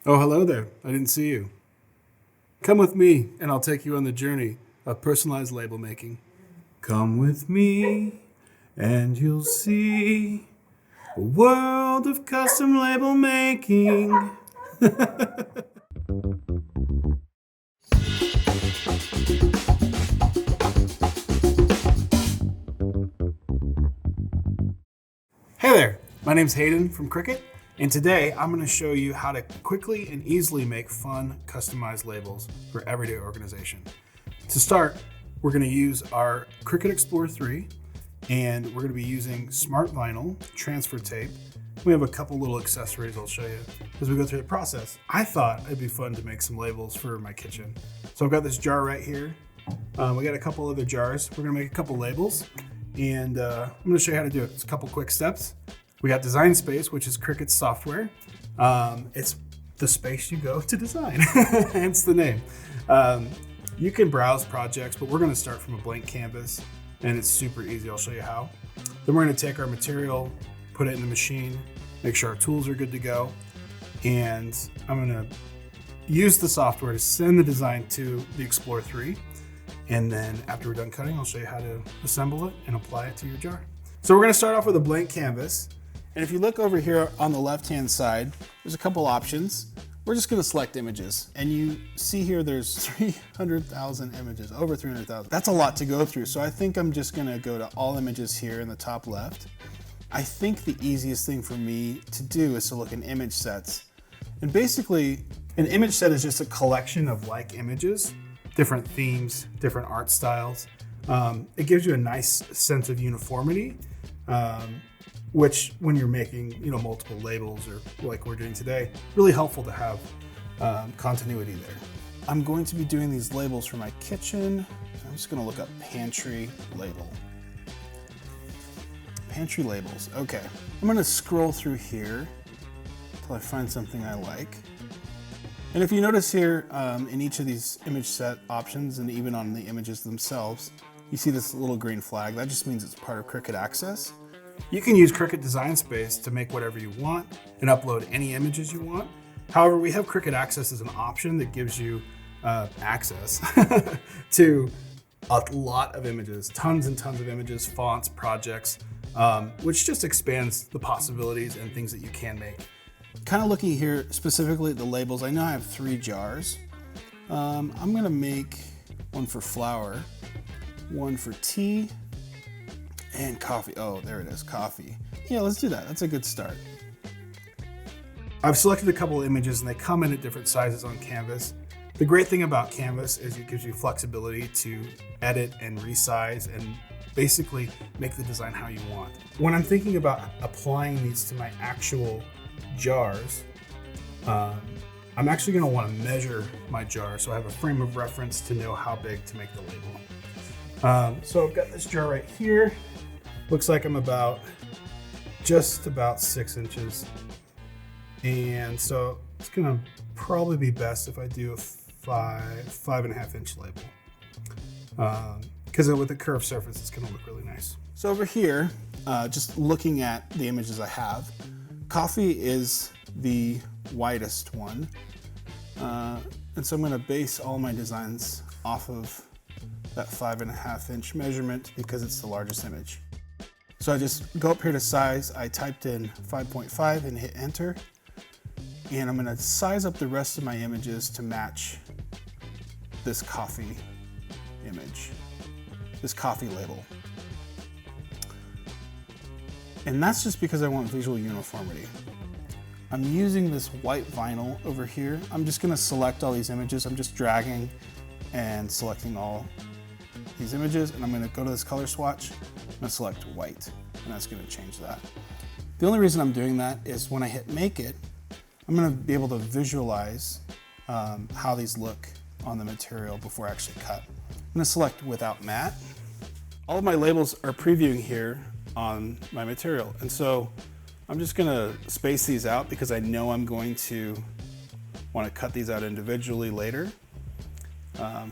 Oh, hello there. I didn't see you. Come with me, and I'll take you on the journey of personalized label making. Come with me, and you'll see a world of custom label making. Hey there, my name's Hayden from Cricut, and today I'm going to show you how to quickly and easily make fun, customized labels for everyday organization. To start, we're going to use our Cricut Explorer 3, and we're going to be using smart vinyl, transfer tape. We have a couple little accessories I'll show you as we go through the process. I thought it'd be fun to make some labels for my kitchen. So I've got this jar right here. We got a couple other jars. We're going to make a couple labels. And I'm going to show you how to do it. It's a couple quick steps. We got Design Space, which is Cricut's software. It's the space you go to design, hence the name. You can browse projects, but we're going to start from a blank canvas, and it's super easy. I'll show you how. Then we're going to take our material, put it in the machine, make sure our tools are good to go, and I'm going to use the software to send the design to the Explorer 3. And then after we're done cutting, I'll show you how to assemble it and apply it to your jar. So we're going to start off with a blank canvas. And if you look over here on the left-hand side, there's a couple options. We're just going to select images. And you see here there's 300,000 images, over 300,000. That's a lot to go through. So I think I'm just going to go to all images here in the top left. I think the easiest thing for me to do is to look in image sets. And basically, an image set is just a collection of like images, different themes, different art styles. It gives you a nice sense of uniformity, which when you're making multiple labels or like we're doing today, really helpful to have continuity there. I'm going to be doing these labels for my kitchen. I'm just gonna look up pantry label. Pantry labels, okay. I'm gonna scroll through here until I find something I like. And if you notice here, in each of these image set options and even on the images themselves, you see this little green flag. That just means it's part of Cricut Access. You can use Cricut Design Space to make whatever you want and upload any images you want. However, we have Cricut Access as an option that gives you access to a lot of images, tons and tons of images, fonts, projects, which just expands the possibilities and things that you can make. Kind of looking here specifically at the labels, I know I have 3 jars. I'm gonna make one for flour, one for tea, and coffee. Oh, there it is, coffee. Yeah, let's do that. That's a good start. I've selected a couple of images and they come in at different sizes on Canvas. The great thing about Canvas is it gives you flexibility to edit and resize and basically make the design how you want. When I'm thinking about applying these to my actual jars, I'm actually going to want to measure my jar so I have a frame of reference to know how big to make the label. So I've got this jar right here. Looks like I'm just about 6 inches. And so it's going to probably be best if I do a 5.5 inch label. Because with a curved surface, it's going to look really nice. So over here, just looking at the images I have, coffee is the widest one. And so I'm gonna base all my designs off of that 5.5 inch measurement because it's the largest image. So I just go up here to size, I typed in 5.5 and hit enter. And I'm gonna size up the rest of my images to match this coffee image, this coffee label. And that's just because I want visual uniformity. I'm using this white vinyl over here. I'm just gonna select all these images. I'm just dragging and selecting all these images, and I'm gonna go to this color swatch. I'm gonna select white, and that's gonna change that. The only reason I'm doing that is when I hit make it, I'm gonna be able to visualize how these look on the material before I actually cut. I'm gonna select without matte. All of my labels are previewing here on my material. And so I'm just gonna space these out because I know I'm going to wanna cut these out individually later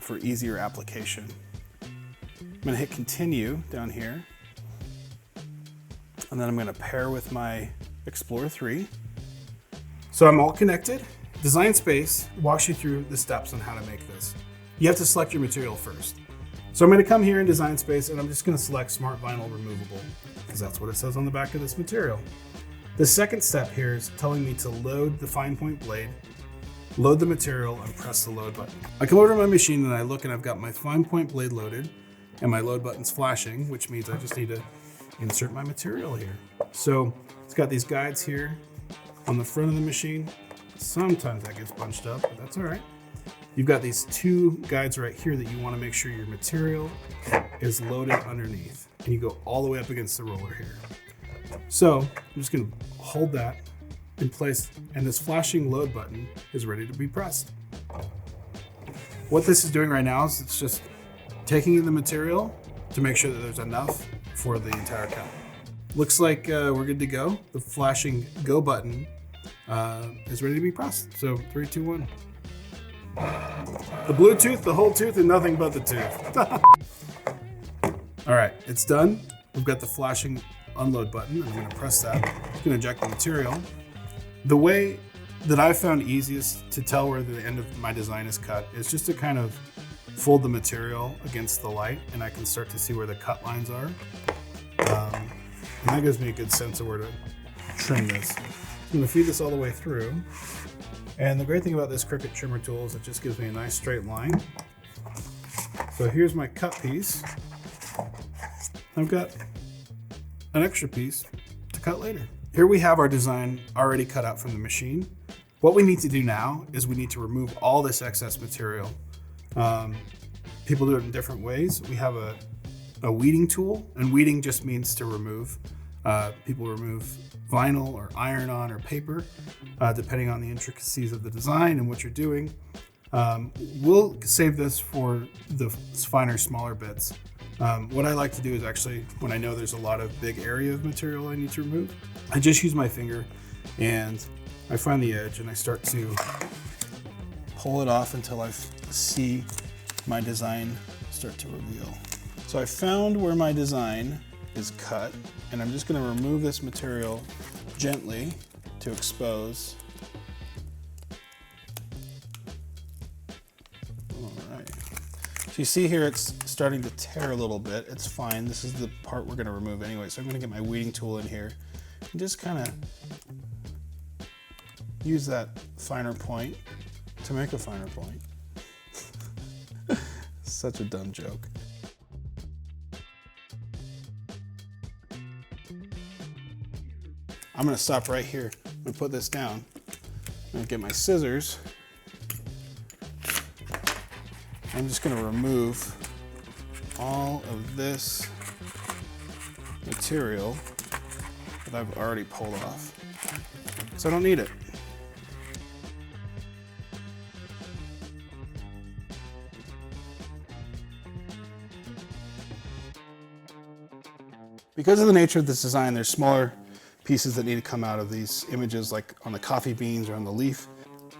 for easier application. I'm gonna hit continue down here. And then I'm gonna pair with my Explorer 3. So I'm all connected Design Space walks you through the steps on how to make this. You have to select your material first. So I'm going to come here in Design Space and I'm just going to select Smart Vinyl Removable because that's what it says on the back of this material. The second step here is telling me to load the fine point blade, load the material, and press the load button. I come over to my machine and I look and I've got my fine point blade loaded and my load button's flashing, which means I just need to insert my material here. So it's got these guides here on the front of the machine. Sometimes that gets bunched up, but that's all right. You've got these two guides right here that you want to make sure your material is loaded underneath. And you go all the way up against the roller here. So I'm just going to hold that in place and this flashing load button is ready to be pressed. What this is doing right now is it's just taking in the material to make sure that there's enough for the entire cut. Looks like we're good to go. The flashing go button is ready to be pressed. So 3, 2, 1. The Bluetooth, the whole tooth, and nothing but the tooth. All right, it's done. We've got the flashing unload button. I'm going to press that. I'm going to eject the material. The way that I've found easiest to tell where the end of my design is cut is just to kind of fold the material against the light, and I can start to see where the cut lines are. And that gives me a good sense of where to trim this. I'm going to feed this all the way through. And the great thing about this Cricut trimmer tool is it just gives me a nice straight line. So here's my cut piece. I've got an extra piece to cut later. Here we have our design already cut out from the machine. What we need to do now is we need to remove all this excess material. People do it in different ways. We have a weeding tool, and weeding just means to remove. People remove vinyl or iron-on or paper, depending on the intricacies of the design and what you're doing. We'll save this for the finer, smaller bits. What I like to do is actually, when I know there's a lot of big area of material I need to remove, I just use my finger and I find the edge and I start to pull it off until I see my design start to reveal. So I found where my design is cut, and I'm just going to remove this material gently to expose. All right. So you see here it's starting to tear a little bit. It's fine. This is the part we're going to remove anyway. So I'm going to get my weeding tool in here and just kind of use that finer point to make a finer point. Such a dumb joke. I'm going to stop right here. I'm going to put this down. I'm going to get my scissors. I'm just going to remove all of this material that I've already pulled off, so I don't need it. Because of the nature of this design, there's smaller pieces that need to come out of these images, like on the coffee beans or on the leaf.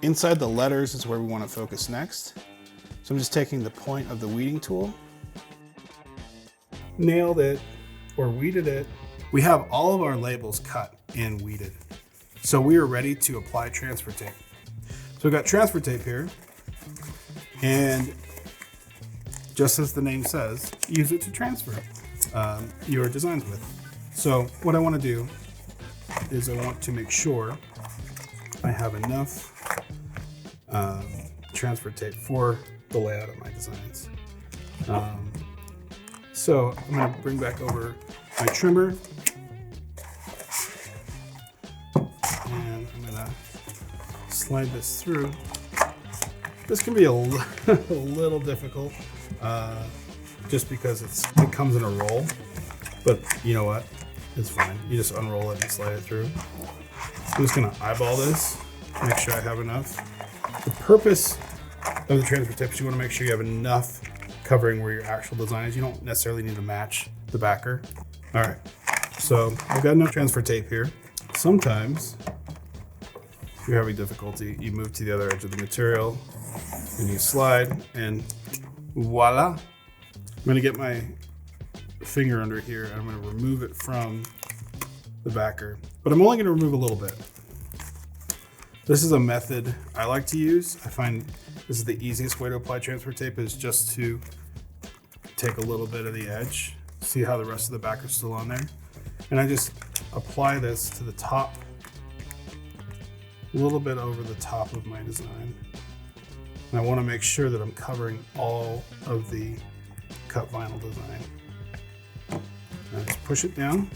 Inside the letters is where we want to focus next. So I'm just taking the point of the weeding tool. Nailed it, or weeded it. We have all of our labels cut and weeded. So we are ready to apply transfer tape. So we've got transfer tape here, and just as the name says, use it to transfer your designs with. So what I want to do is I want to make sure I have enough transfer tape for the layout of my designs. So I'm going to bring back over my trimmer, and I'm going to slide this through. This can be a little difficult just because it comes in a roll, but you know what? It's fine. You just unroll it and slide it through. I'm just going to eyeball this, make sure I have enough. The purpose of the transfer tape is you want to make sure you have enough covering where your actual design is. You don't necessarily need to match the backer. All right, so I've got enough transfer tape here. Sometimes, if you're having difficulty, you move to the other edge of the material and you slide, and voila. I'm going to get my finger under here and I'm going to remove it from the backer, but I'm only going to remove a little bit. This is a method I like to use. I find this is the easiest way to apply transfer tape, is just to take a little bit of the edge, see how the rest of the back are still on there. And I just apply this to the top, a little bit over the top of my design. And I want to make sure that I'm covering all of the cut vinyl design. And I just push it down.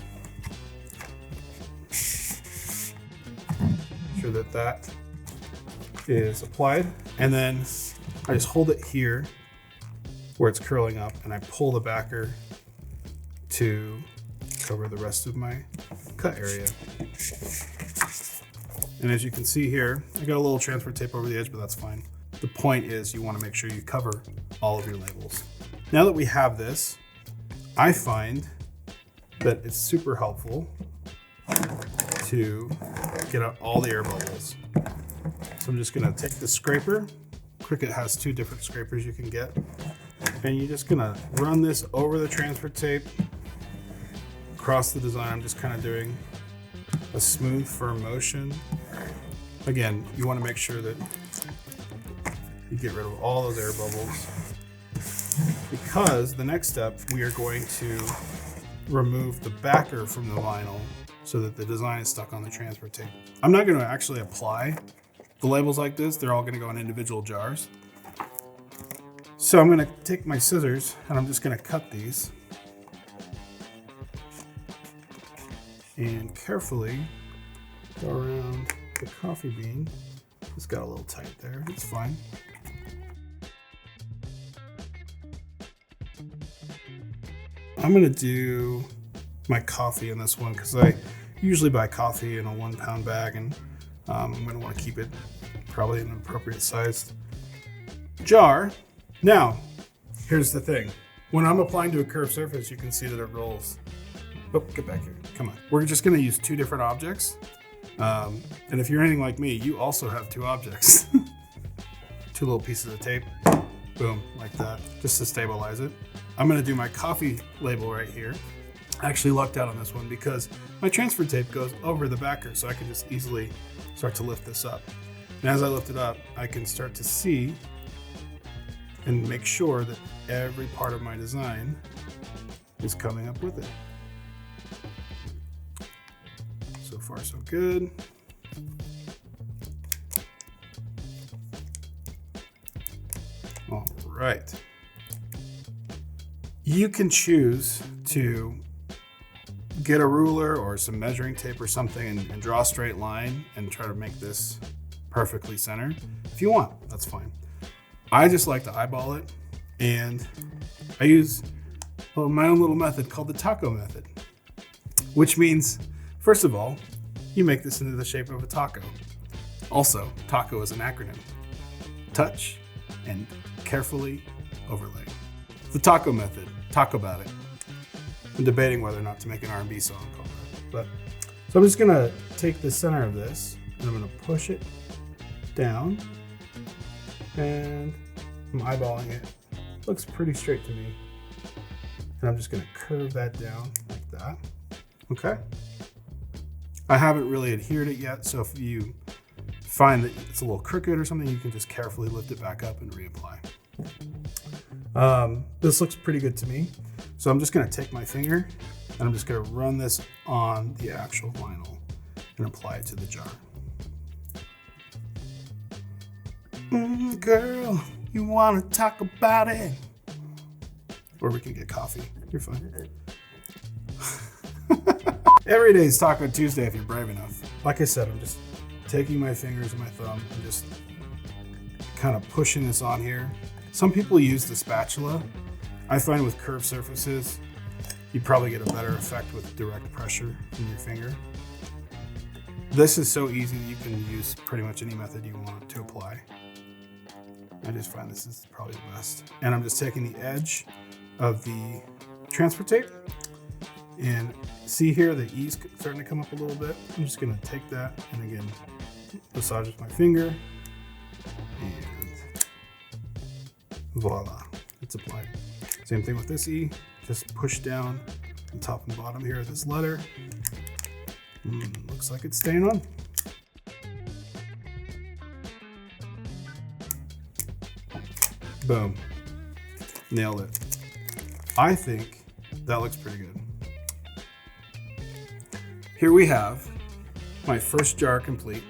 Make sure that that is applied. And then I just hold it here where it's curling up, and I pull the backer to cover the rest of my cut area. And as you can see here, I got a little transfer tape over the edge, but that's fine. The point is you want to make sure you cover all of your labels. Now that we have this, I find that it's super helpful to get out all the air bubbles. So I'm just gonna take the scraper. Cricut has 2 different scrapers you can get. And you're just gonna run this over the transfer tape, across the design. I'm just kind of doing a smooth, firm motion. Again, you wanna make sure that you get rid of all those air bubbles, because the next step, we are going to remove the backer from the vinyl so that the design is stuck on the transfer tape. I'm not gonna actually apply the labels like this. They're all gonna go in individual jars. So I'm gonna take my scissors and I'm just gonna cut these and carefully go around the coffee bean. It's got a little tight there, it's fine. I'm gonna do my coffee in this one because I usually buy coffee in a 1-pound bag, and I'm gonna wanna keep it probably in an appropriate sized jar. Now, here's the thing. When I'm applying to a curved surface, you can see that it rolls. Oh, get back here, come on. We're just gonna use 2 different objects. And if you're anything like me, you also have 2 objects. 2 little pieces of tape, boom, like that, just to stabilize it. I'm gonna do my coffee label right here. I actually lucked out on this one because my transfer tape goes over the backer, so I can just easily start to lift this up. And as I lift it up, I can start to see and make sure that every part of my design is coming up with it. So far, so good. All right. You can choose to get a ruler or some measuring tape or something and draw a straight line and try to make this perfectly centered. If you want, that's fine. I just like to eyeball it, and I use my own little method called the taco method, which means, first of all, you make this into the shape of a taco. Also, taco is an acronym. Touch and carefully overlay. The taco method, talk about it. I'm debating whether or not to make an R&B song called that. But, so I'm just gonna take the center of this and I'm gonna push it down, and I'm eyeballing it. Looks pretty straight to me. And I'm just gonna curve that down like that. Okay. I haven't really adhered it yet, so if you find that it's a little crooked or something, you can just carefully lift it back up and reapply. This looks pretty good to me. So I'm just gonna take my finger and I'm just gonna run this on the actual vinyl and apply it to the jar. Girl, you wanna talk about it? Or we can get coffee, you're fine. Every day is Taco Tuesday if you're brave enough. Like I said, I'm just taking my fingers and my thumb and just kind of pushing this on here. Some people use the spatula. I find with curved surfaces, you probably get a better effect with direct pressure from your finger. This is so easy that you can use pretty much any method you want to apply. I just find this is probably the best. And I'm just taking the edge of the transfer tape, and see here the E's starting to come up a little bit. I'm just gonna take that and again, massage with my finger, and voila, it's applied. Same thing with this E, just push down the top and bottom here of this letter. Looks like it's staying on. Boom. Nailed it. I think that looks pretty good. Here we have my first jar complete.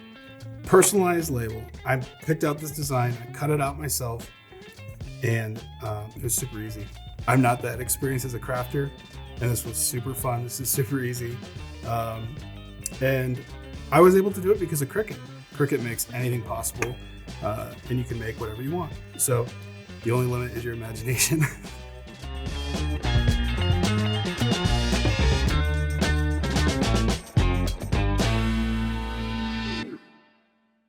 Personalized label. I picked out this design, I cut it out myself, and it was super easy. I'm not that experienced as a crafter, and this was super fun. This is super easy. And I was able to do it because of Cricut. Cricut makes anything possible, and you can make whatever you want. So the only limit is your imagination.